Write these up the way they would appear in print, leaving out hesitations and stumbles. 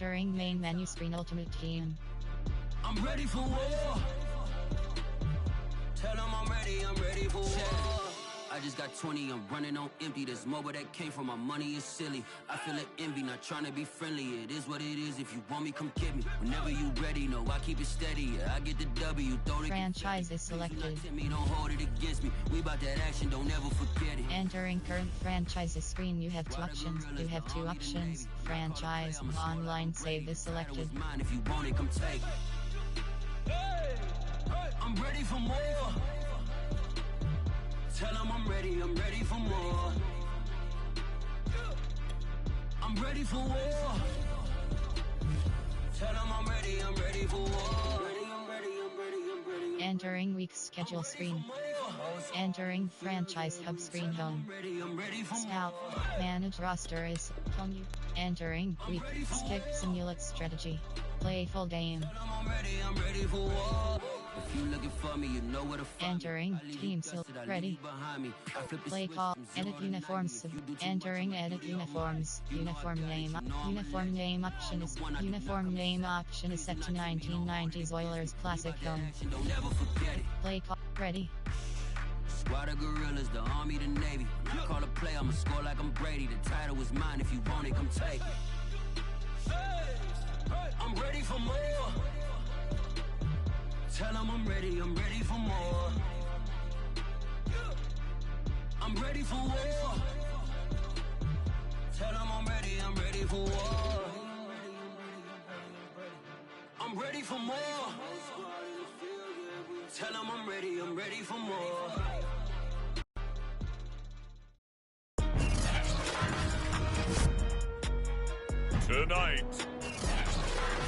Entering main menu screen Ultimate Team. I'm ready for war. Tell them I'm ready for war. I just got 20, I'm running on empty. This mobile that came from my money is silly. I feel it envy, not trying to be friendly. It is what it is, if you want me, come get me. Whenever you ready, no, I keep it steady. Yeah, I get the W, throw it. Franchise is selected. Me, don't hold it against me. We about that action, don't ever forget it. Entering current franchises screen, you have two options. Franchise, online save is selected. If you want it, come take it. I'm ready for more. Tell them I'm ready for more. I'm ready for war. Tell them I'm ready for war. Entering week schedule screen. Entering franchise hub screen home. Scout, manage roster is on you. Entering week skip simulate strategy. Play full game. I'm ready for war. If you looking for me, you know where to find Entering team sil ready. Play call. Edit uniforms. Entering edit uniforms. Uniform name option is set to 1990s Oilers Classic home. Play call ready. Squad of gorillas, the army, the navy. I call a play, I'ma score like I'm Brady. The title is mine, if you want it, come take it. I'm ready for more. Tell them I'm ready for more. I'm ready for war. Tell them I'm ready for war. I'm ready for more. Tell them I'm ready for more. Tonight,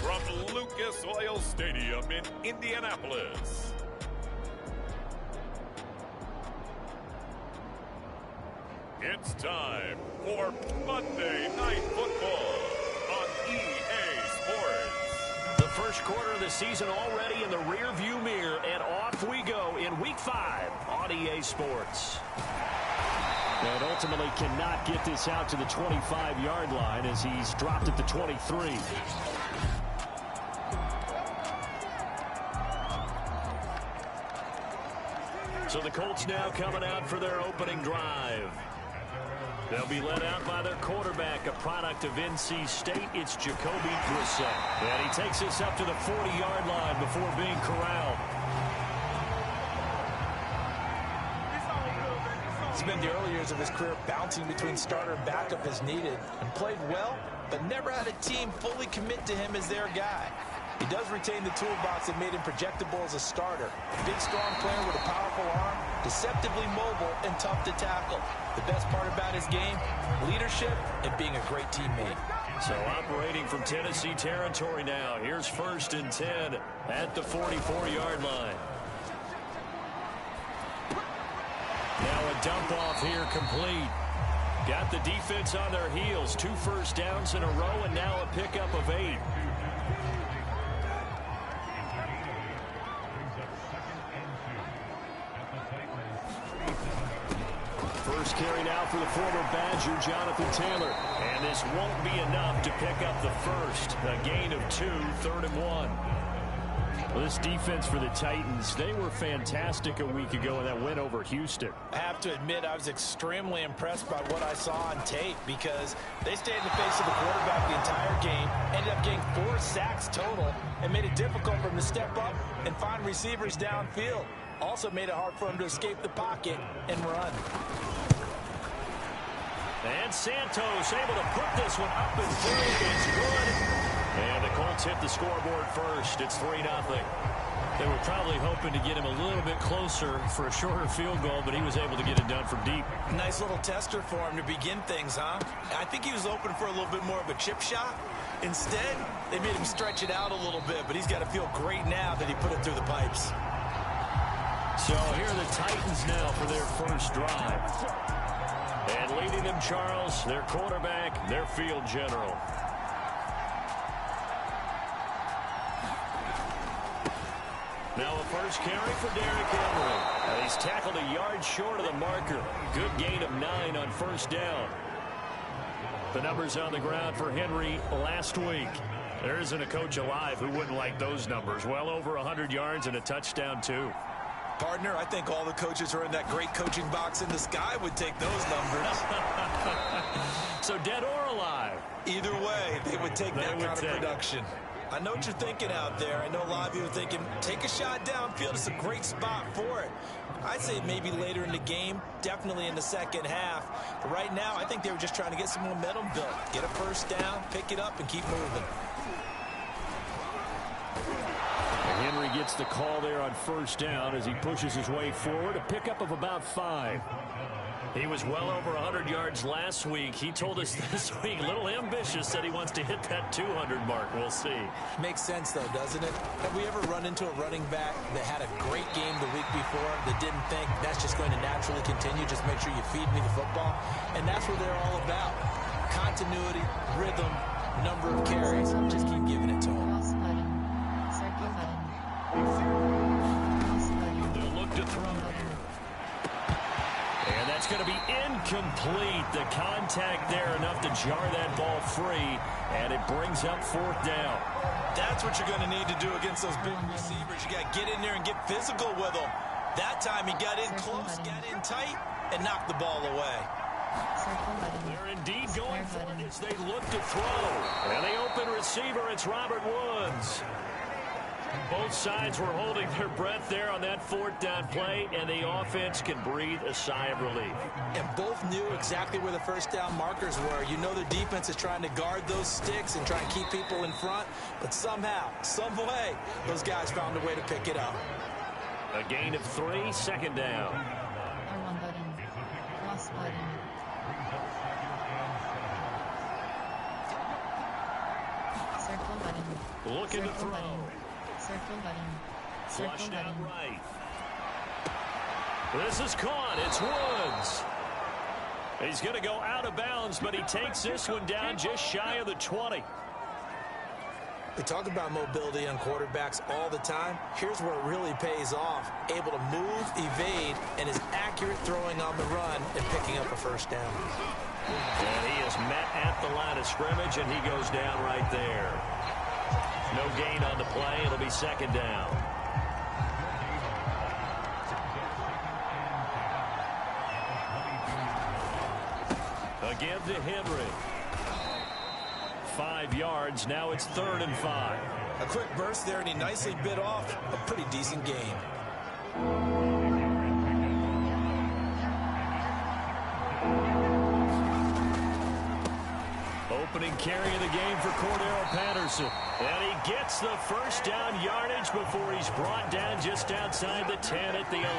from Lucas Oil Stadium in Indianapolis, it's time for Monday Night Football on EA Sports. The first quarter of the season already in the rear-view mirror, and off we go in Week 5 on EA Sports. And ultimately cannot get this out to the 25-yard line as he's dropped at the 23. So the Colts now coming out for their opening drive. They'll be led out by their quarterback, a product of NC State. It's Jacoby Brissett. And he takes us up to the 40-yard line before being corralled. He spent the early years of his career bouncing between starter and backup as needed and played well, but never had a team fully commit to him as their guy. He does retain the toolbox that made him projectable as a starter. A big, strong player with a powerful arm, deceptively mobile, and tough to tackle. The best part about his game, leadership and being a great teammate. So operating from Tennessee territory now. Here's 1st and 10 at the 44-yard line. Now a dump off here complete. Got the defense on their heels. 2 first downs in a row and now a pickup of 8. First carry now for the former Badger, Jonathan Taylor. And this won't be enough to pick up the first. A gain of 2, 3rd and 1. Well, this defense for the Titans, they were fantastic a week ago in that win over Houston. I have to admit, I was extremely impressed by what I saw on tape because they stayed in the face of the quarterback the entire game, ended up getting 4 sacks total, and made it difficult for him to step up and find receivers downfield. Also made it hard for him to escape the pocket and run. And Santos able to put this one up and through. It's good. And the Colts hit the scoreboard first. It's 3-0. They were probably hoping to get him a little bit closer for a shorter field goal, but he was able to get it done from deep. Nice little tester for him to begin things, huh? I think he was open for a little bit more of a chip shot. Instead, they made him stretch it out a little bit, but he's got to feel great now that he put it through the pipes. So here are the Titans now for their first drive. And leading them, Charles, their quarterback, their field general. Now a first carry for Derrick Henry. He's tackled a yard short of the marker. Good gain of 9 on first down. The numbers on the ground for Henry last week. There isn't a coach alive who wouldn't like those numbers. Well over 100 yards and a touchdown, too. Partner, I think all the coaches who are in that great coaching box in the sky would take those numbers. So dead or alive? Either way, they would take that kind of production. I know what you're thinking out there. I know a lot of you are thinking, take a shot downfield. It's a great spot for it. I'd say maybe later in the game, definitely in the second half. But right now, I think they were just trying to get some momentum built. Get a first down, pick it up, and keep moving. Henry gets the call there on first down as he pushes his way forward. A pickup of about 5. He was well over 100 yards last week. He told us this week, a little ambitious, said he wants to hit that 200 mark. We'll see. Makes sense, though, doesn't it? Have we ever run into a running back that had a great game the week before that didn't think that's just going to naturally continue? Just make sure you feed me the football. And that's what they're all about. Continuity, rhythm, number of carries. Just keep giving it to them. Circle button. They'll look to throw. And that's going to be incomplete. The contact there enough to jar that ball free, and it brings up 4th down. That's what you're going to need to do against those big receivers. You got to get in there and get physical with them. That time he got in close, got in tight, and knocked the ball away. They're indeed going for it as they look to throw. And the open receiver, it's Robert Woods. Both sides were holding their breath there on that 4th down play, and the offense can breathe a sigh of relief. And both knew exactly where the first down markers were. You know their defense is trying to guard those sticks and try and keep people in front, but somehow, some way, those guys found a way to pick it up. A gain of 3, 2nd down. R1 button. Cross button. Circle button. Looking to throw. Circle button. Circle Flushed out button. right. This is caught. It's Woods. He's going to go out of bounds, but he takes this one down just shy of the 20. We talk about mobility on quarterbacks all the time. Here's where it really pays off. Able to move, evade, and is accurate throwing on the run and picking up a first down. And he is met at the line of scrimmage, and he goes down right there. No gain on the play. It'll be 2nd down. Again to Henry. 5 yards. Now it's 3rd and 5. A quick burst there, and he nicely bit off a pretty decent game. Opening carry of the game for Cordero Patterson. And he gets the first down yardage before he's brought down just outside the 10 at the 11.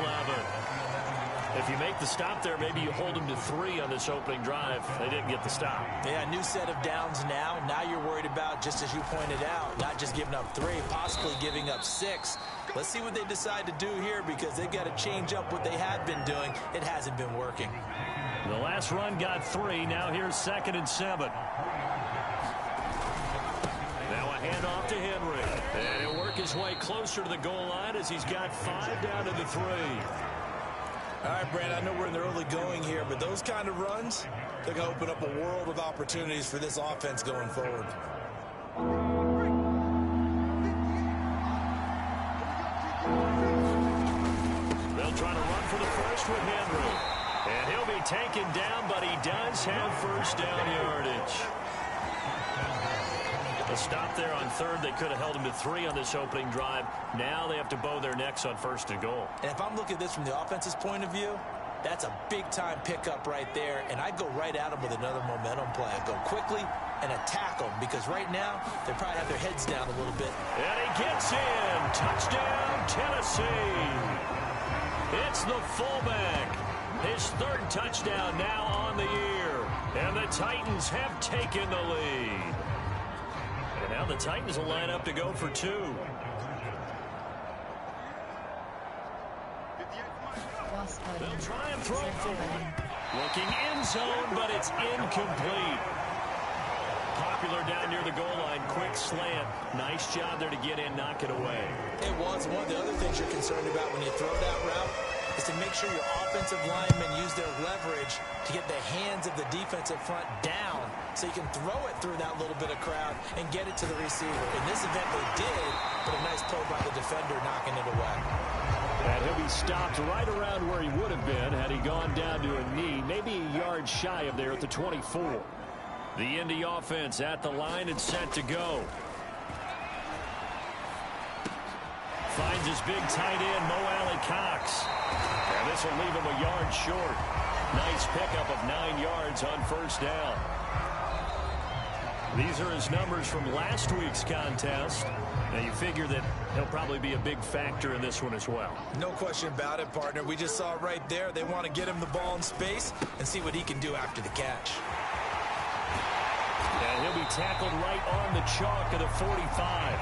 If you make the stop there, maybe you hold him to 3 on this opening drive. They didn't get the stop. Yeah, new set of downs now. Now you're worried about, just as you pointed out, not just giving up 3, possibly giving up 6. Let's see what they decide to do here, because they've got to change up what they had been doing. It hasn't been working. The last run got 3. Now here's 2nd and 7. Now a handoff to Henry. And he'll work his way closer to the goal line as he's got 5 down to the 3. All right, Brandon, I know we're in the early going here, but those kind of runs, they're going to open up a world of opportunities for this offense going forward. They'll try to run for the first with Henry. And he'll be taken down, but he does have first down yardage. A stop there on 3rd. They could have held him to 3 on this opening drive. Now they have to bow their necks on 1st and goal. And if I'm looking at this from the offense's point of view, that's a big-time pickup right there, and I go right at them with another momentum play. I go quickly and attack them, because right now they probably have their heads down a little bit. And he gets in. Touchdown, Tennessee. It's the fullback. His 3rd touchdown now on the year. And the Titans have taken the lead. And now the Titans will line up to go for 2. They'll try and throw for it. Looking end zone, but it's incomplete. Popular down near the goal line. Quick slant. Nice job there to get in, knock it away. It was. One of the other things you're concerned about when you throw that route is to make sure your offensive linemen use their leverage to get the hands of the defensive front down so you can throw it through that little bit of crowd and get it to the receiver. In this event, they did, but a nice play by the defender knocking it away. And he'll be stopped right around where he would have been had he gone down to a knee, maybe a yard shy of there at the 24. The Indy offense at the line and set to go. Finds his big tight end, Mo Alley Cox. And this will leave him a yard short. Nice pickup of 9 yards on first down. These are his numbers from last week's contest. Now you figure that he'll probably be a big factor in this one as well. No question about it, partner. We just saw it right there. They want to get him the ball in space and see what he can do after the catch. And he'll be tackled right on the chalk of the 45.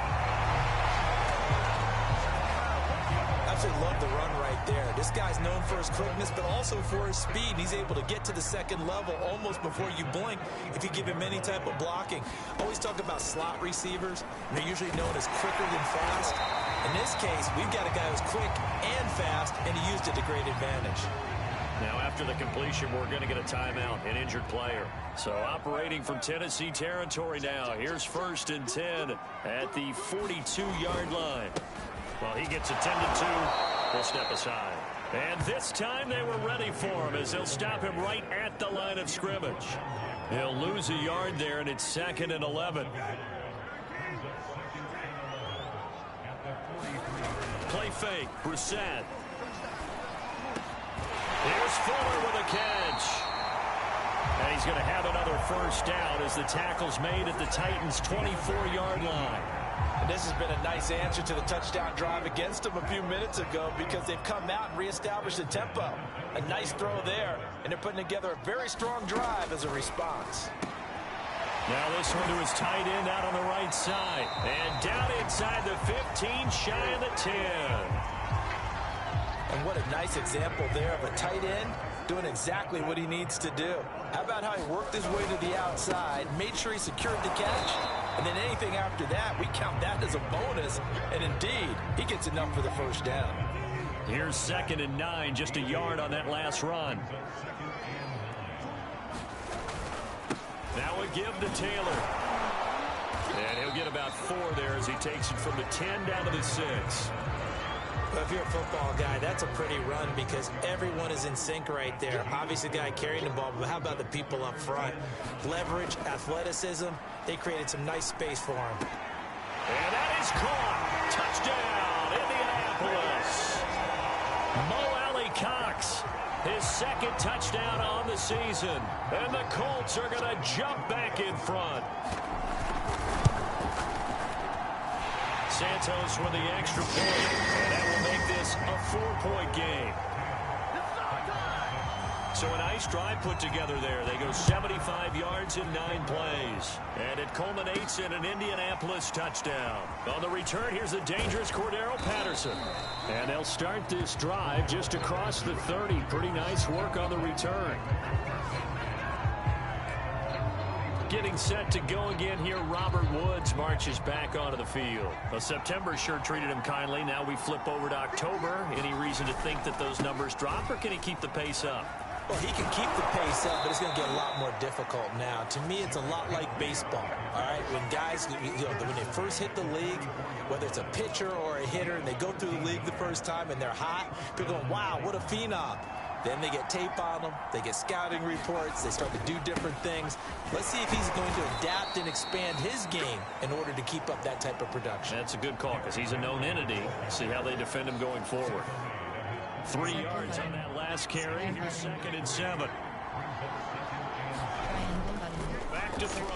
Absolutely love the run right there. This guy's known for his quickness, but also for his speed. He's able to get to the second level almost before you blink if you give him any type of blocking. Always talk about slot receivers, and they're usually known as quicker than fast. In this case, we've got a guy who's quick and fast, and he used it to great advantage. Now, after the completion, we're going to get a timeout, an injured player. So, operating from Tennessee territory now. Here's 1st and 10 at the 42-yard line. Well, he gets attended to. We'll step aside. And this time they were ready for him as they'll stop him right at the line of scrimmage. He'll lose a yard there, and it's 2nd and 11. Play fake. Brissett. Here's Fuller with a catch. And he's going to have another first down as the tackle's made at the Titans' 24-yard line. And this has been a nice answer to the touchdown drive against them a few minutes ago because they've come out and reestablished the tempo. A nice throw there, and they're putting together a very strong drive as a response. Now this one to his tight end out on the right side. And down inside the 15, shy of the 10. And what a nice example there of a tight end doing exactly what he needs to do. How about how he worked his way to the outside, made sure he secured the catch, and then anything after that, we count that as a bonus. And indeed, he gets enough for the first down. Here's 2nd and 9, just a yard on that last run. Now a give to Taylor. And he'll get about 4 there as he takes it from the 10 down to the 6. Well, if you're a football guy, that's a pretty run because everyone is in sync right there. Obviously, the guy carrying the ball, but how about the people up front? Leverage, athleticism, they created some nice space for him. And that is caught. Touchdown, Indianapolis. Mo Alley Cox, his 2nd touchdown on the season. And the Colts are going to jump back in front. Santos with the extra point, and that will make this a 4-point game. So a nice drive put together there. They go 75 yards in 9 plays, and it culminates in an Indianapolis touchdown. On the return, here's the dangerous Cordero Patterson. And they'll start this drive just across the 30. Pretty nice work on the return. Getting set to go again here, Robert Woods marches back onto the field. Well, September sure treated him kindly. Now we flip over to October. Any reason to think that those numbers drop, or can he keep the pace up? Well, he can keep the pace up, but it's going to get a lot more difficult now. To me, it's a lot like baseball, all right? When guys, when they first hit the league, whether it's a pitcher or a hitter, and they go through the league the first time and they're hot, people go, wow, what a phenom. Then they get tape on them, they get scouting reports, they start to do different things. Let's see if he's going to adapt and expand his game in order to keep up that type of production. That's a good call because he's a known entity. See how they defend him going forward. 3 yards on that last carry. Here's 2nd and 7. Back to throw.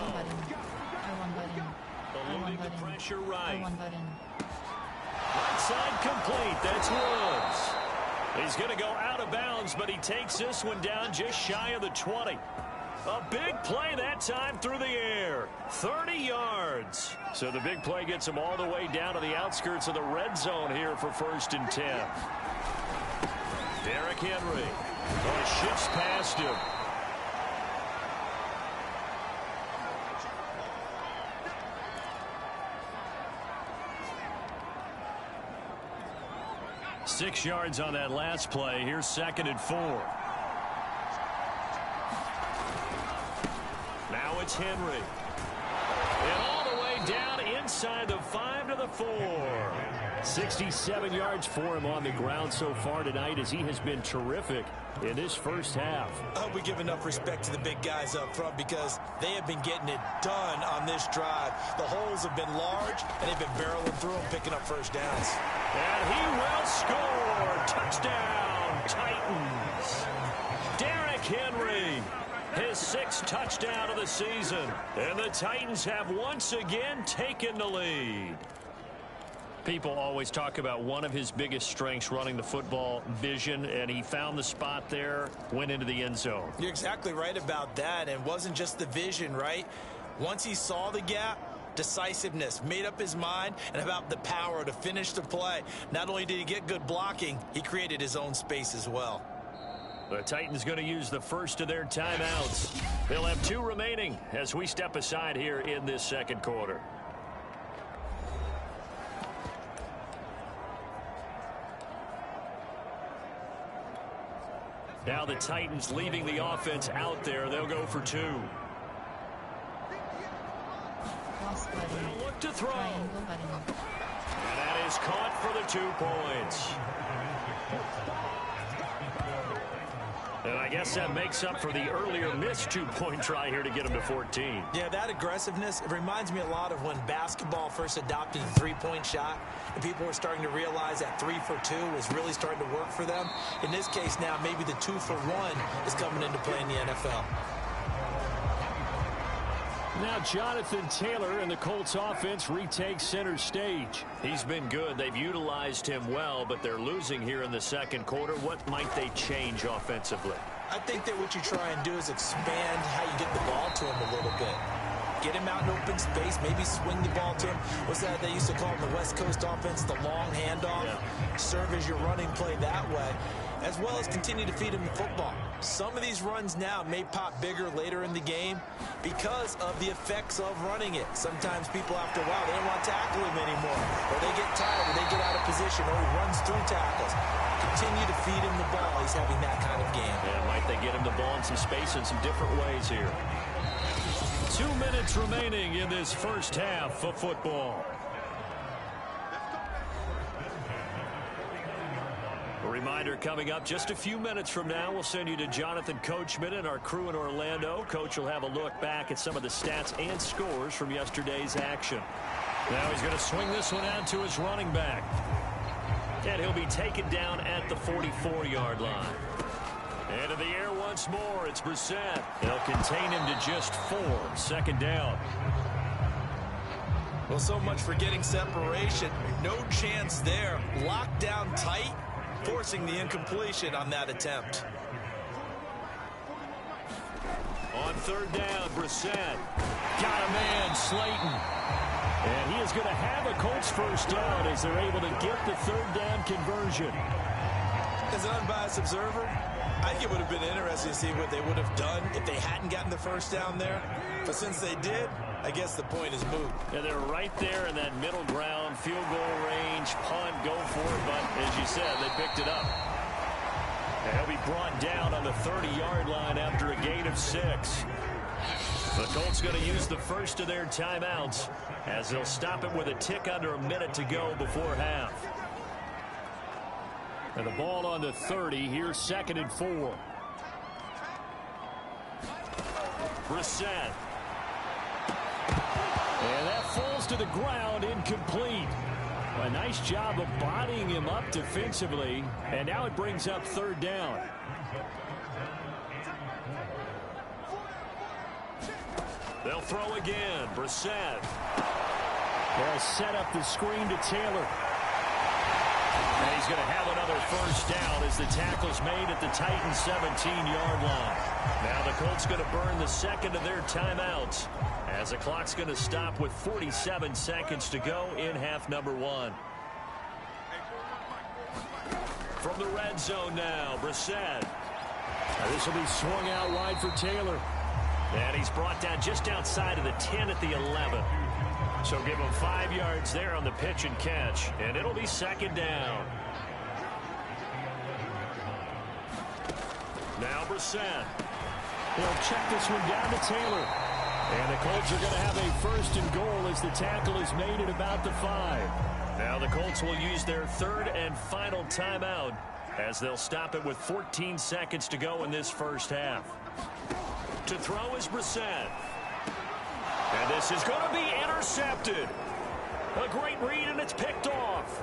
Eluding the pressure right. Right side complete. That's Woods. He's going to go out of bounds, but he takes this one down just shy of the 20. A big play that time through the air. 30 yards. So the big play gets him all the way down to the outskirts of the red zone here for 1st and 10. Derrick Henry. Shifts past him. Six yards on that last play. Here's 2nd and 4. Now a it's Henry. And all the way down inside the 5 to the 4. 67 yards for him on the ground so far tonight as he has been terrific in this first half. I hope we give enough respect to the big guys up front because they have been getting it done on this drive. The holes have been large, and they've been barreling through them, picking up first downs. And he will score. Touchdown, Titans. Derrick Henry, his 6th touchdown of the season. And the Titans have once again taken the lead. People always talk about one of his biggest strengths running the football, vision, and he found the spot there, went into the end zone. You're exactly right about that, and it wasn't just the vision, right? Once he saw the gap, decisiveness, made up his mind, and about the power to finish the play. Not only did he get good blocking, he created his own space as well. The Titans going to use the first of their timeouts. They'll have 2 remaining as we step aside here in this second quarter. Now the Titans leaving the offense out there. They'll go for 2. Look to throw. And that is caught for the 2 points. And I guess that makes up for the earlier missed 2-point try here to get him to 14. Yeah, that aggressiveness, it reminds me a lot of when basketball first adopted the 3-point shot, and people were starting to realize that 3 for 2 was really starting to work for them. In this case now, maybe the 2 for 1 is coming into play in the NFL. Now Jonathan Taylor and the Colts offense retake center stage. He's been good. They've utilized him well, but they're losing here in the second quarter. What might they change offensively? I think that what you try and do is expand how you get the ball to him a little bit. Get him out in open space, maybe swing the ball to him. What's that they used to call in the West Coast offense, the long handoff? Yeah. Serve as your running play that way, as well as continue to feed him the football. Some of these runs now may pop bigger later in the game because of the effects of running it. Sometimes people, after a while, they don't want to tackle him anymore, or they get tired, or they get out of position, or he runs through tackles. Continue to feed him the ball. He's having that kind of game. Yeah, might they get him the ball in some space in some different ways here. 2 minutes remaining in this first half of football. A reminder coming up just a few minutes from now, we'll send you to Jonathan Coachman and our crew in Orlando. Coach will have a look back at some of the stats and scores from yesterday's action. Now he's going to swing this one out to his running back. And he'll be taken down at the 44-yard line. Into the air once more, it's Brissett. They'll contain him to just 4. Second down. Well, so much for getting separation. No chance there. Locked down tight, forcing the incompletion on that attempt. On third down, Brissett. Got a man, Slayton. And he is going to have a Colts first down as they're able to get the third down conversion. As an unbiased observer, I think it would have been interesting to see what they would have done if they hadn't gotten the first down there. But since they did, I guess the point is moot. Yeah, they're right there in that middle ground, field goal range, punt, go for it. But as you said, they picked it up. And he'll be brought down on the 30-yard line after a gain of 6. The Colts going to use the first of their timeouts as they'll stop it with a tick under a minute to go before half. And the ball on the 30 here, 2nd and 4. Brissett. And that falls to the ground, incomplete. A nice job of bodying him up defensively, and now it brings up third down. They'll throw again. Brissett. They'll set up the screen to Taylor. And he's going to have another first down as the tackle's made at the Titans' 17-yard line. Now the Colts going to burn the second of their timeouts as the clock's going to stop with 47 seconds to go in half number 1. From the red zone now, Brissett. This will be swung out wide for Taylor. And he's brought down just outside of the 10 at the 11. So give him 5 yards there on the pitch and catch. And it'll be second down. Now Brissett. He'll check this one down to Taylor. And the Colts are going to have a first and goal as the tackle is made at about the 5. Now the Colts will use their third and final timeout as they'll stop it with 14 seconds to go in this first half. To throw is Brissett. And this is going to be intercepted. A great read, and it's picked off.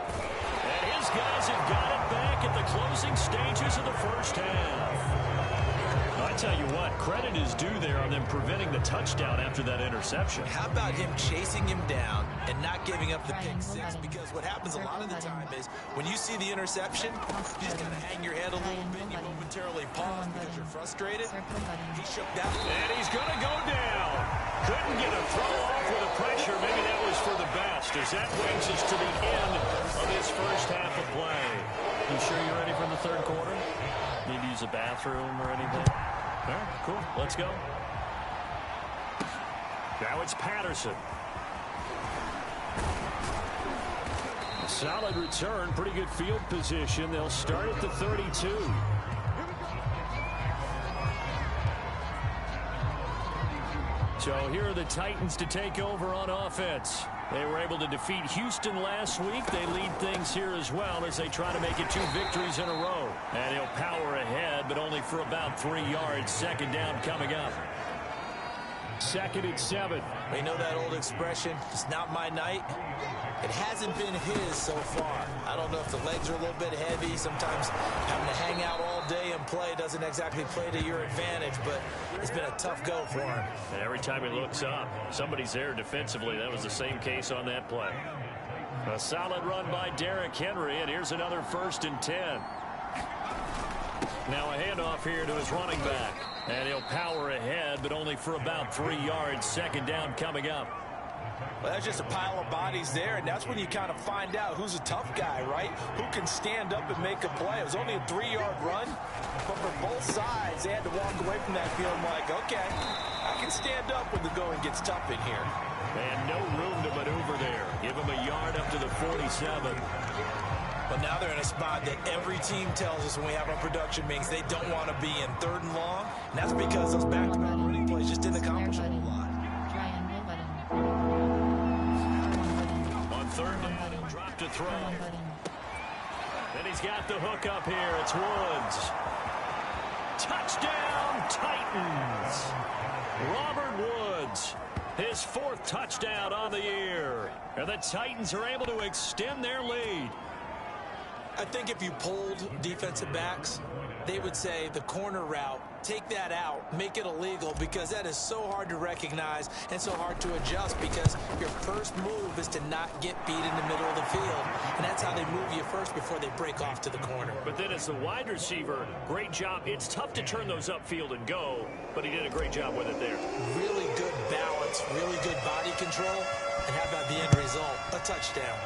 And his guys have got it back at the closing stages of the first half. I tell you what, credit is due there on them preventing the touchdown after that interception. How about him chasing him down and not giving up the pick six? Because what happens a lot of the time is when you see the interception, you just kind of hang your head a little bit. You momentarily pause because you're frustrated. He shook that. And he's going to go down. Couldn't get a throw off with the pressure. Maybe that was for the best as that brings us to the end of this first half of play. You sure you're ready for the third quarter? Need to use a bathroom or anything? All right, cool. Let's go. Now it's Patterson. A solid return, pretty good field position. They'll start at the 32. So here are the Titans to take over on offense. They were able to defeat Houston last week. They lead things here as well as they try to make it 2 victories in a row. And he'll power ahead, but only for about 3 yards. Second down coming up. 2nd and 7. We know that old expression, it's not my night. It hasn't been his so far. I don't know if the legs are a little bit heavy. Sometimes having to hang out all day and play doesn't exactly play to your advantage, but it's been a tough go for him. And every time he looks up, somebody's there defensively. That was the same case on that play. A solid run by Derrick Henry, and here's another 1st and 10. Now a handoff here to his running back. And he'll power ahead, but only for about 3 yards. Second down coming up. Well, that's just a pile of bodies there, and that's when you kind of find out who's a tough guy, right? Who can stand up and make a play. It was only a 3-yard run, but for both sides, they had to walk away from that field like, okay, I can stand up when the going gets tough in here. And no room to maneuver there. Give him a yard up to the 47. But now they're in a spot that every team tells us when we have our production meetings they don't want to be in 3rd and long. And that's because those back-to-back running plays just didn't accomplish a whole lot. On 3rd down, he'll drop to throw. And he's got the hook up here. It's Woods. Touchdown, Titans. Robert Woods. His 4th touchdown on the year. And the Titans are able to extend their lead. I think if you polled defensive backs, they would say the corner route, take that out, make it illegal, because that is so hard to recognize and so hard to adjust because your first move is to not get beat in the middle of the field. And that's how they move you first before they break off to the corner. But then as the wide receiver, great job. It's tough to turn those upfield and go, but he did a great job with it there. Really good balance, really good body control. And how about the end result? A touchdown.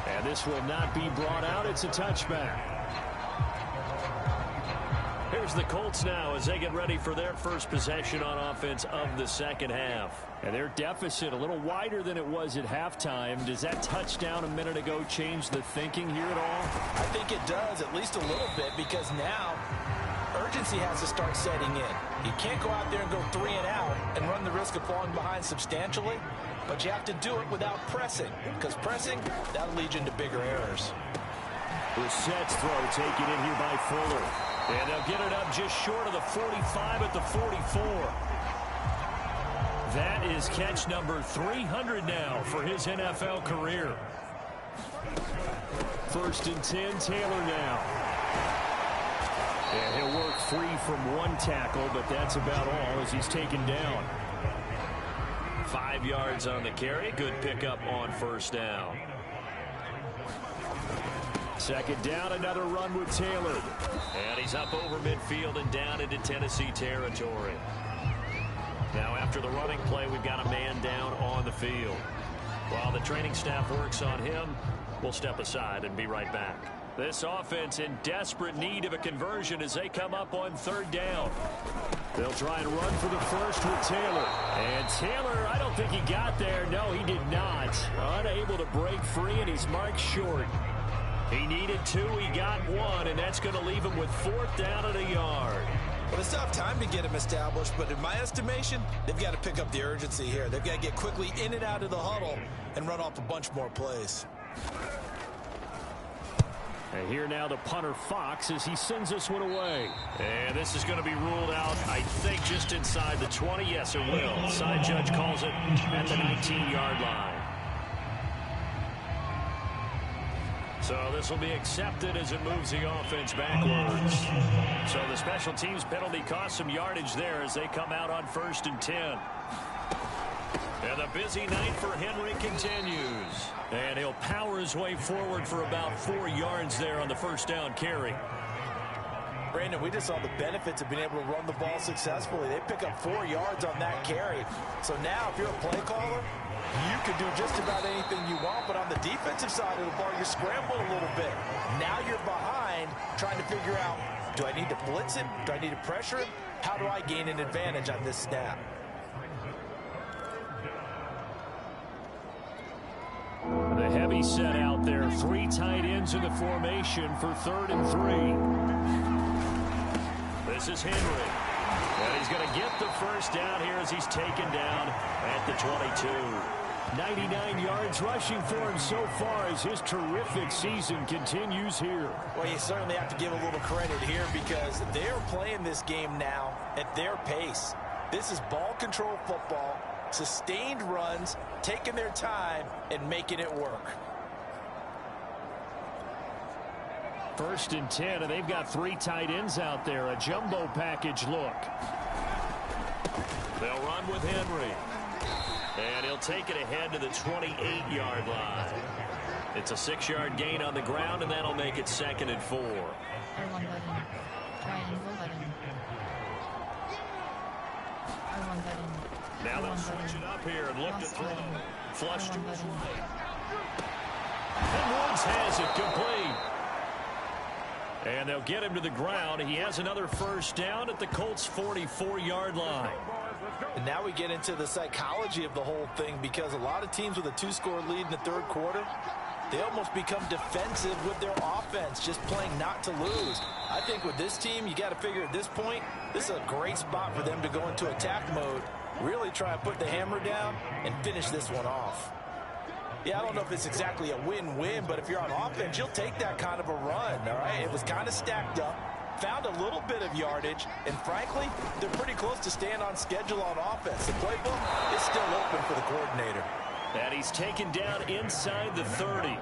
And this will not be brought out. It's a touchback. Here's the Colts now as they get ready for their first possession on offense of the second half. And their deficit a little wider than it was at halftime. Does that touchdown a minute ago change the thinking here at all? I think it does, at least a little bit, because now urgency has to start setting in. You can't go out there and go 3 and out and run the risk of falling behind substantially. But you have to do it without pressing, because pressing, that'll lead you into bigger errors. Brissett's throw taken in here by Fuller. And they'll get it up just short of the 45 at the 44. That is catch number 300 now for his NFL career. 1st and 10, Taylor now. And he'll work free from 1 tackle, but that's about all as he's taken down. 5 yards on the carry. Good pickup on 1st down. 2nd down, another run with Taylor. And he's up over midfield and down into Tennessee territory. Now after the running play, we've got a man down on the field. While the training staff works on him, we'll step aside and be right back. This offense in desperate need of a conversion as they come up on 3rd down. They'll try and run for the first with Taylor. And Taylor, I don't think he got there. No, he did not. Unable to break free, and he's marked short. He needed 2, he got 1, and that's going to leave him with 4th down and a yard. Well, it's tough time to get him established, but in my estimation, they've got to pick up the urgency here. They've got to get quickly in and out of the huddle and run off a bunch more plays. And here now the punter Fox as he sends this one away. And this is going to be ruled out, I think, just inside the 20. Yes, it will. Side judge calls it at the 19-yard line. So this will be accepted as it moves the offense backwards. So the special teams penalty cost some yardage there as they come out on 1st and 10. And the busy night for Henry continues. And he'll power his way forward for about 4 yards there on the 1st down carry. Brandon, we just saw the benefits of being able to run the ball successfully. They pick up 4 yards on that carry. So now if you're a play caller, you can do just about anything you want, but on the defensive side of the ball, you're scrambling a little bit. Now you're behind trying to figure out, do I need to blitz him? Do I need to pressure him? How do I gain an advantage on this snap? The heavy set out there. 3 tight ends in the formation for 3rd and 3. This is Henry. And he's going to get the 1st down here as he's taken down at the 22. 99 yards rushing for him so far as his terrific season continues here. Well, you certainly have to give a little credit here because they're playing this game now at their pace. This is ball control football, sustained runs, taking their time and making it work. 1st and 10, and they've got 3 tight ends out there. A jumbo package look. They'll run with Henry. And he'll take it ahead to the 28-yard line. It's a 6-yard gain on the ground, and that'll make it 2nd and 4. R1 button. Triangle button. R1 button. Now they'll switch it up here and look to throw. Flush to his right. And Woods has it complete. And they'll get him to the ground. He has another 1st down at the Colts' 44-yard line. And now we get into the psychology of the whole thing because a lot of teams with a 2-score lead in the 3rd quarter, they almost become defensive with their offense, just playing not to lose. I think with this team, you got to figure at this point, this is a great spot for them to go into attack mode, really try and put the hammer down and finish this one off. Yeah, I don't know if it's exactly a win-win, but if you're on offense, you'll take that kind of a run, all right? It was kind of stacked up, found a little bit of yardage, and frankly, they're pretty close to staying on schedule on offense. The playbook is still open for the coordinator. And he's taken down inside the 30.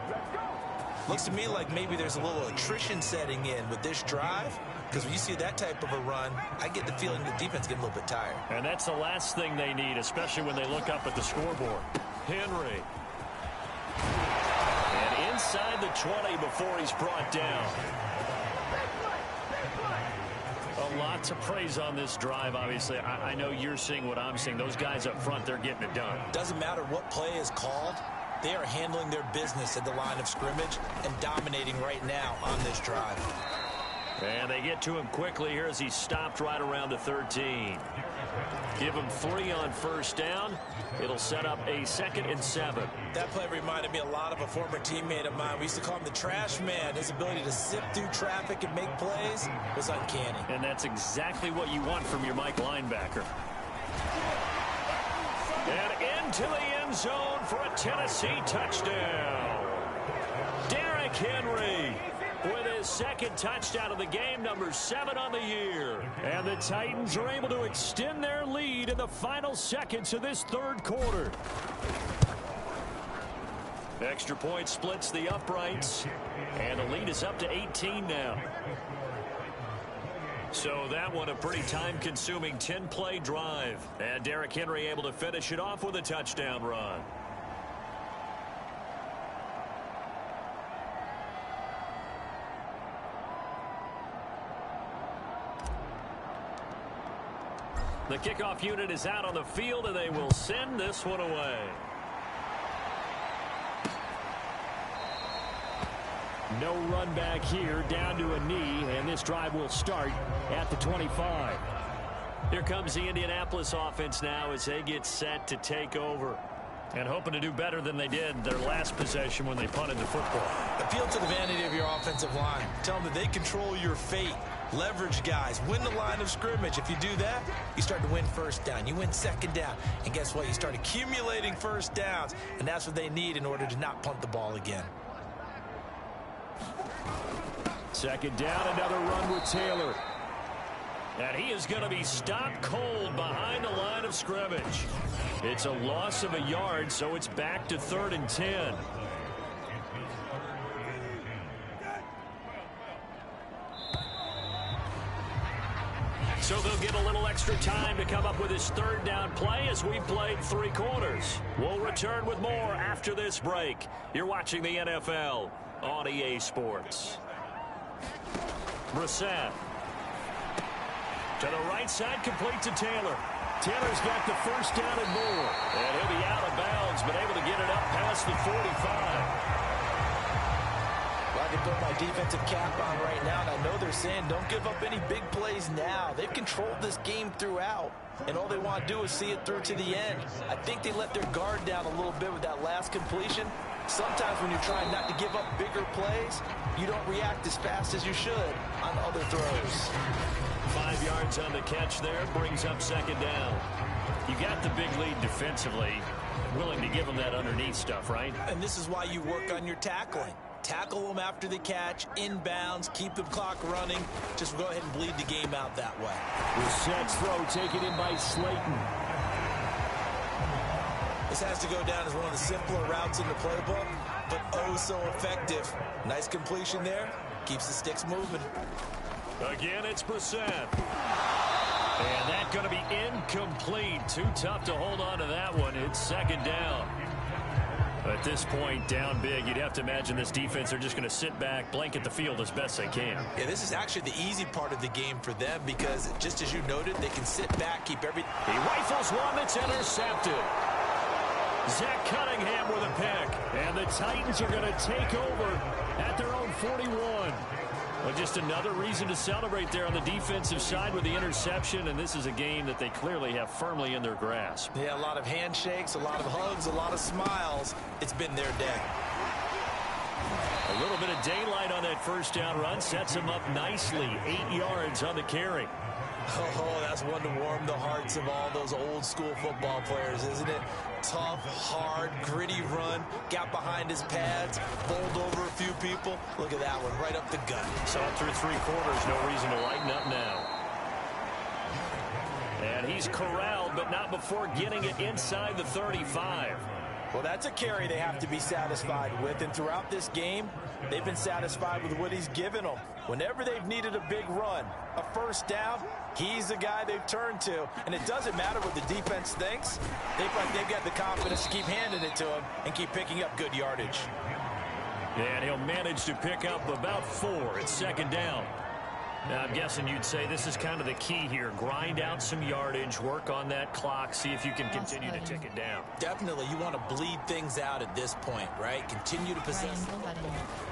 Looks to me like maybe there's a little attrition setting in with this drive, because when you see that type of a run, I get the feeling the defense getting a little bit tired. And that's the last thing they need, especially when they look up at the scoreboard. Henry. And inside the 20 before he's brought down. A lot to praise on this drive, obviously. I know you're seeing what I'm seeing. Those guys up front, they're getting it done. Doesn't matter what play is called. They are handling their business at the line of scrimmage and dominating right now on this drive. And they get to him quickly here as he's stopped right around the 13. Give him 3 on 1st down. It'll set up a 2nd and 7. That play reminded me a lot of a former teammate of mine. We used to call him the trash man. His ability to sift through traffic and make plays was uncanny. And that's exactly what you want from your Mike linebacker. And into the end zone for a Tennessee touchdown. Derrick Henry with his 2nd touchdown of the game, number 7 on the year. And the Titans are able to extend their lead in the final seconds of this 3rd quarter. Extra point splits the uprights, and the lead is up to 18 now. So that one a pretty time-consuming 10-play drive. And Derrick Henry able to finish it off with a touchdown run. The kickoff unit is out on the field, and they will send this one away. No run back here, down to a knee, and this drive will start at the 25. Here comes the Indianapolis offense now as they get set to take over. And hoping to do better than they did their last possession when they punted the football. Appeal to the vanity of your offensive line. Tell them that they control your fate. Leverage guys. Win the line of scrimmage. If you do that, you start to win first down. You win second down. And guess what? You start accumulating first downs. And that's what they need in order to not punt the ball again. Second down, another run with Taylor. And he is going to be stopped cold behind the line of scrimmage. It's a loss of a yard, so it's back to 3rd and 10. So they'll get a little extra time to come up with his 3rd down play as we've played 3 quarters. We'll return with more after this break. You're watching the NFL on EA Sports. Brissett. To the right side, complete to Taylor. Taylor's got the first down and more. And he'll be out of bounds, but able to get it up past the 45. Well, I can put my defensive cap on right now, and I know they're saying don't give up any big plays now. They've controlled this game throughout, and all they want to do is see it through to the end. I think they let their guard down a little bit with that last completion. Sometimes when you're trying not to give up bigger plays, you don't react as fast as you should on other throws. 5 yards on the catch there, brings up 2nd down. You got the big lead defensively, willing to give them that underneath stuff, right? And this is why you work on your tackling. Tackle them after the catch, inbounds, keep the clock running. Just go ahead and bleed the game out that way. Brissett's throw taken in by Slayton. This has to go down as one of the simpler routes in the playbook, but oh so effective. Nice completion there. Keeps the sticks moving. Again, it's Brissett. And that's going to be incomplete. Too tough to hold on to that one. It's 2nd down. At this point, down big, you'd have to imagine this defense are just going to sit back, blanket the field as best they can. Yeah, this is actually the easy part of the game for them because, just as you noted, they can sit back, keep everything. He rifles one that's intercepted. Zach Cunningham with a pick. And the Titans are going to take over at their own 41. Well, just another reason to celebrate there on the defensive side with the interception, and this is a game that they clearly have firmly in their grasp. Yeah, a lot of handshakes, a lot of hugs, a lot of smiles. It's been their day. A little bit of daylight on that first down run sets him up nicely. 8 yards on the carry. Oh, that's one to warm the hearts of all those old school football players, isn't it? Tough, hard, gritty run. Got behind his pads, bowled over a few people. Look at that one, right up the gut. So through 3 quarters, no reason to lighten up now. And he's corralled, but not before getting it inside the 35. Well, that's a carry they have to be satisfied with. And throughout this game, they've been satisfied with what he's given them. Whenever they've needed a big run, a first down, he's the guy they've turned to. And it doesn't matter what the defense thinks. They've got the confidence to keep handing it to him and keep picking up good yardage. And he'll manage to pick up about 4. It's 2nd down. Now, I'm guessing you'd say this is kind of the key here. Grind out some yardage, work on that clock, see if you can continue to tick it down. Definitely, you want to bleed things out at this point, right? Continue to possess,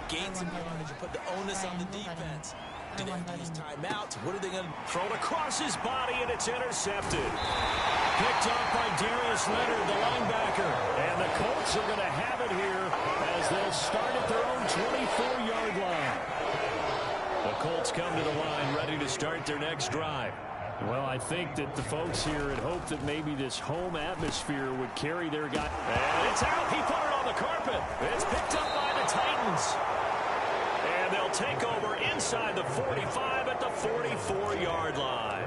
gain some yardage, and put the onus on the defense. Do they have to use timeouts? What are they going to throw it across his body, and it's intercepted. Picked off by Darius Leonard, the linebacker. And the Colts are going to have it here as they'll start at their own 24-yard line. The Colts come to the line ready to start their next drive. Well, I think that the folks here had hoped that maybe this home atmosphere would carry their guy. And it's out. He put it on the carpet. It's picked up by the Titans. And they'll take over inside the 45 at the 44-yard line.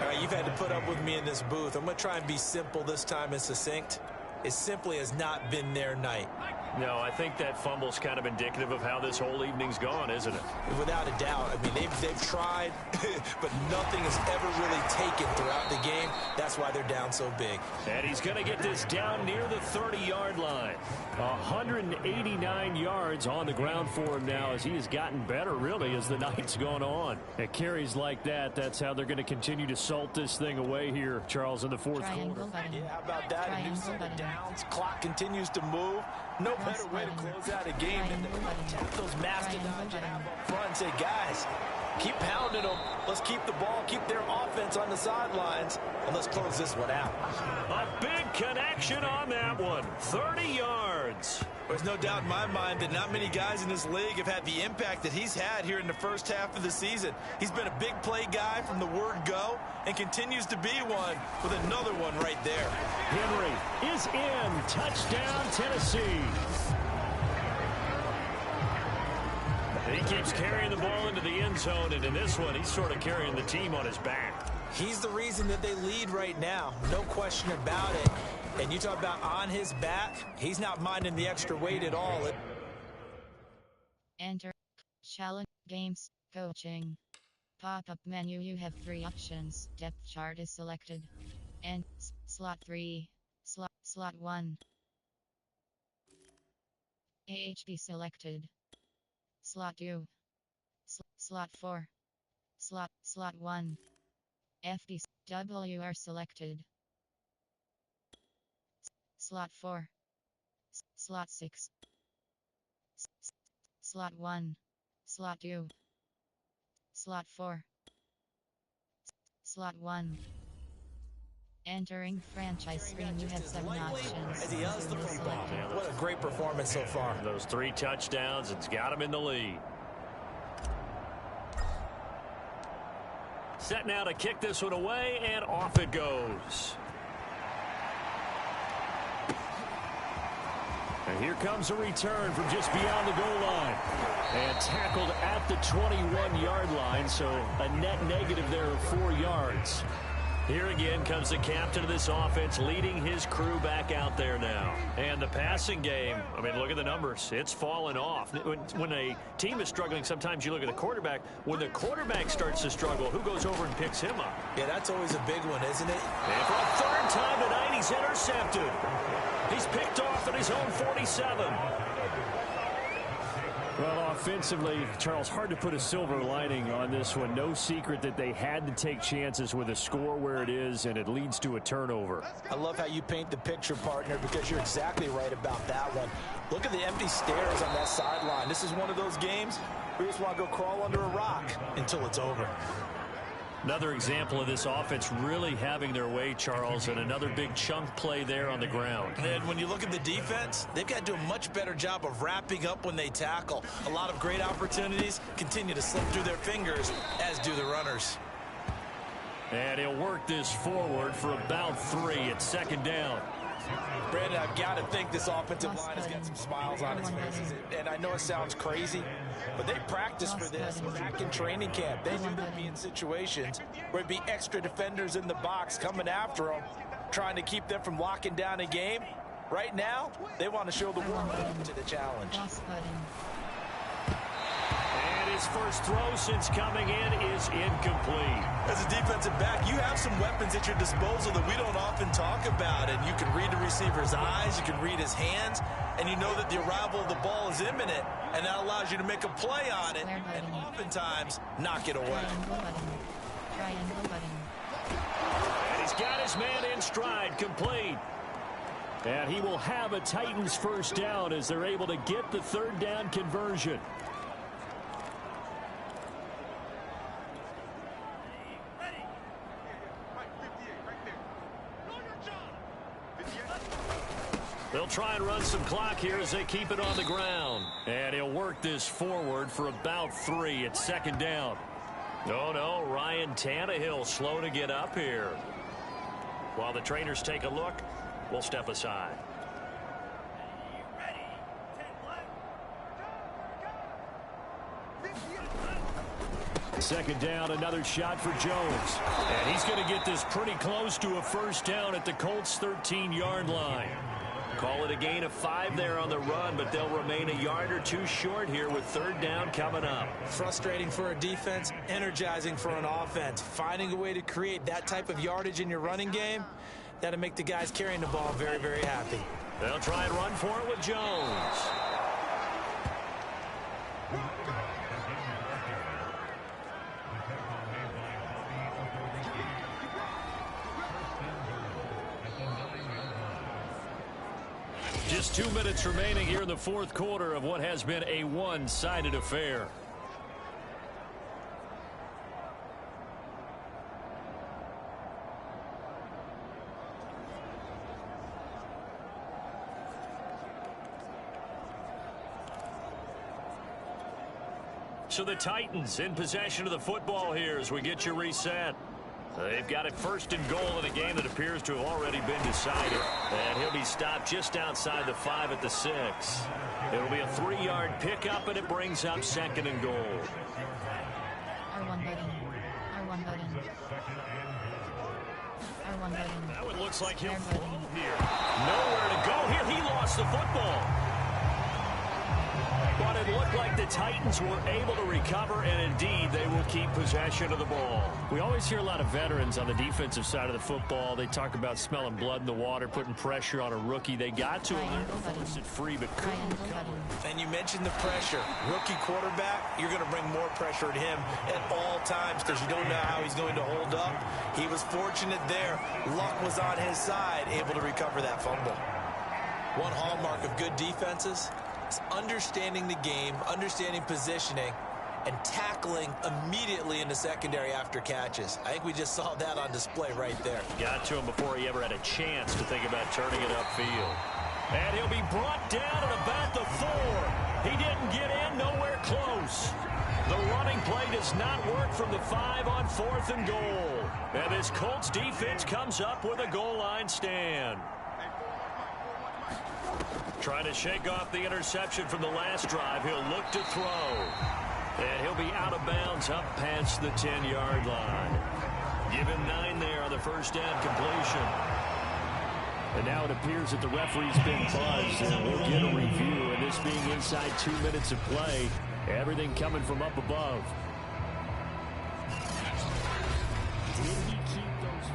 All right, you've had to put up with me in this booth. I'm going to try and be simple this time and succinct. It simply has not been their night. No, I think that fumble's kind of indicative of how this whole evening's gone, isn't it? Without a doubt. I mean, they've tried, but nothing has ever really taken throughout the game. That's why they're down so big. And he's going to get this down near the 30-yard line. 189 yards on the ground for him now as he has gotten better, really, as the night's gone on. At carries like that, that's how they're going to continue to salt this thing away here, Charles, in the fourth quarter. Yeah, how about that? A new set of downs. Clock continues to move. No better way to close out a game than to tap those mastodons you have up front and say, guys, Keep pounding them. Let's keep the ball, keep their offense on the sidelines, and let's close this one out. A big connection on that one. 30 yards. There's no doubt in my mind that not many guys in this league have had the impact that he's had here in the first half of the season. He's been a big play guy from the word go and continues to be one with another one right there. Henry is in. Touchdown, Tennessee. He keeps carrying the ball into the end zone, and in this one, he's sort of carrying the team on his back. He's the reason that they lead right now, no question about it. And you talk about on his back, he's not minding the extra weight at all. Enter. Challenge. Games. Coaching. Pop-up menu. You have 3 options. Depth chart is selected. And slot 3. Slot 1. AHB selected. Slot 2. Slot 4. Slot 1. FDW are selected. Slot 4. Slot 6. Slot 1. Slot 2. Slot 4. Slot 1. Entering franchise screen, you have 7 options. As he has the football. What a great performance so far. Those 3 touchdowns, it's got him in the lead. Set now to kick this one away, and off it goes. And here comes a return from just beyond the goal line. And tackled at the 21-yard line, so a net negative there of 4 yards. Here again comes the captain of this offense, leading his crew back out there now. And the passing game, I mean, look at the numbers. It's fallen off. When a team is struggling, sometimes you look at the quarterback. When the quarterback starts to struggle, who goes over and picks him up? Yeah, that's always a big one, isn't it? And for a 3rd time tonight, he's intercepted. He's picked off at his own 47. Well, offensively, Charles, hard to put a silver lining on this one. No secret that they had to take chances with a score where it is, and it leads to a turnover. I love how you paint the picture, partner, because you're exactly right about that one. Look at the empty stairs on that sideline. This is one of those games where you just want to go crawl under a rock until it's over. Another example of this offense really having their way, Charles, and another big chunk play there on the ground. And when you look at the defense, they've got to do a much better job of wrapping up when they tackle. A lot of great opportunities continue to slip through their fingers, as do the runners. And he'll work this forward for about 3 at 2nd down. Brandon, I've got to think this offensive line has got some smiles on its faces. And I know it sounds crazy, but they practice for this back in training camp. They knew they'd be in situations where it'd be extra defenders in the box coming after them, trying to keep them from locking down a game. Right now, they want to show the world to the challenge. And his first throw since coming in is incomplete. As a defensive back, you have some weapons at your disposal that we don't often talk about. And you can read the receiver's eyes, you can read his hands, and you know that the arrival of the ball is imminent. And that allows you to make a play on it, and oftentimes knock it away. And he's got his man in stride, complete. And he will have a Titans first down as they're able to get the 3rd down conversion. They'll try and run some clock here as they keep it on the ground. And he'll work this forward for about 3 at 2nd down. No, Ryan Tannehill slow to get up here. While the trainers take a look, we'll step aside. Second down, another shot for Jones. And he's going to get this pretty close to a first down at the Colts' 13-yard line. Call it a gain of 5 there on the run, but they'll remain a yard or 2 short here with 3rd down coming up. Frustrating for a defense, energizing for an offense. Finding a way to create that type of yardage in your running game, that'll make the guys carrying the ball very, very happy. They'll try and run for it with Jones. Just 2 minutes remaining here in the 4th quarter of what has been a one-sided affair. So the Titans in possession of the football here as we get you reset. They've got it first and goal in a game that appears to have already been decided. And he'll be stopped just outside the 5 at the 6. It'll be a 3-yard pickup, and it brings up second and goal. R1 button. R1 button. R1 button. Now it looks like he'll R fall button. here. Nowhere to go here. He lost the football. But it looked like the Titans were able to recover, and indeed they will keep possession of the ball. We always hear a lot of veterans on the defensive side of the football. They talk about smelling blood in the water, putting pressure on a rookie. They got to him, forced it free, but couldn't recover. And you mentioned the pressure. Rookie quarterback, you're going to bring more pressure at him at all times because you don't know how he's going to hold up. He was fortunate there. Luck was on his side, able to recover that fumble. One hallmark of good defenses is understanding the game, understanding positioning, and tackling immediately in the secondary after catches. I think we just saw that on display right there. Got to him before he ever had a chance to think about turning it upfield. And he'll be brought down at about the 4. He didn't get in, nowhere close. The running play does not work from the 5 on 4th and goal. And this Colts defense comes up with a goal line stand. Trying to shake off the interception from the last drive. He'll look to throw. And he'll be out of bounds up past the 10-yard line. Give him 9 there on the first down completion. And now it appears that the referee's been buzzed, and we'll get a review. And this being inside 2 minutes of play, everything coming from up above. Did he keep those?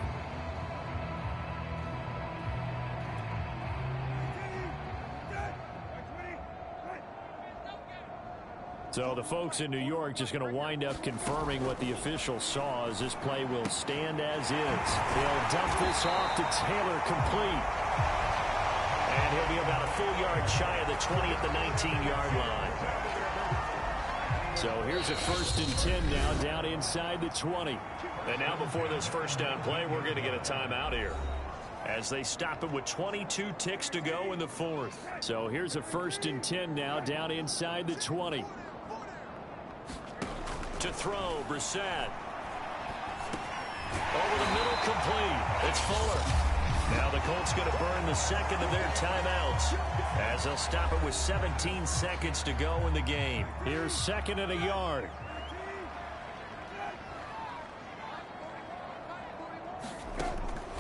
So the folks in New York just going to wind up confirming what the officials saw as this play will stand as is. They'll dump this off to Taylor, complete. And he'll be about a full yard shy of the 20 at the 19-yard line. So here's a 1st and 10 now down inside the 20. And now before this first down play, we're going to get a timeout here as they stop it with 22 ticks to go in the 4th. So here's a 1st and 10 now down inside the 20. To throw, Brissett. Over the middle, complete. It's Fuller. Now the Colts going to burn the second of their timeouts as they'll stop it with 17 seconds to go in the game. Here's 2nd and a yard.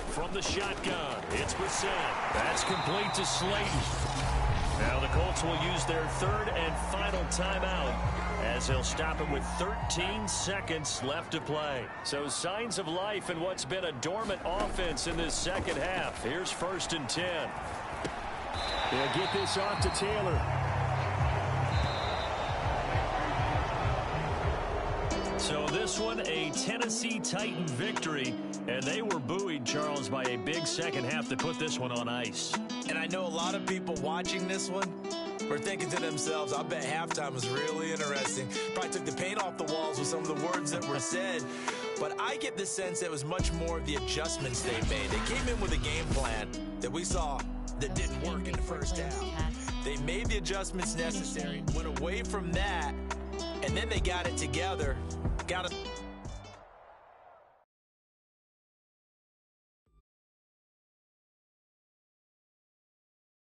From the shotgun, it's Brissett. That's complete to Slayton. Now the Colts will use their 3rd and final timeout as they'll stop it with 13 seconds left to play. So signs of life in what's been a dormant offense in this second half. Here's 1st and 10. They'll get this off to Taylor. So this one, a Tennessee Titan victory, and they were buoyed, Charles, by a big second half to put this one on ice. And I know a lot of people watching this one were thinking to themselves, I bet halftime was really interesting. Probably took the paint off the walls with some of the words that were said. But I get the sense that it was much more of the adjustments they made. They came in with a game plan that we saw that didn't work in the first half. They made the adjustments necessary, went away from that, and then they got it together. Got it.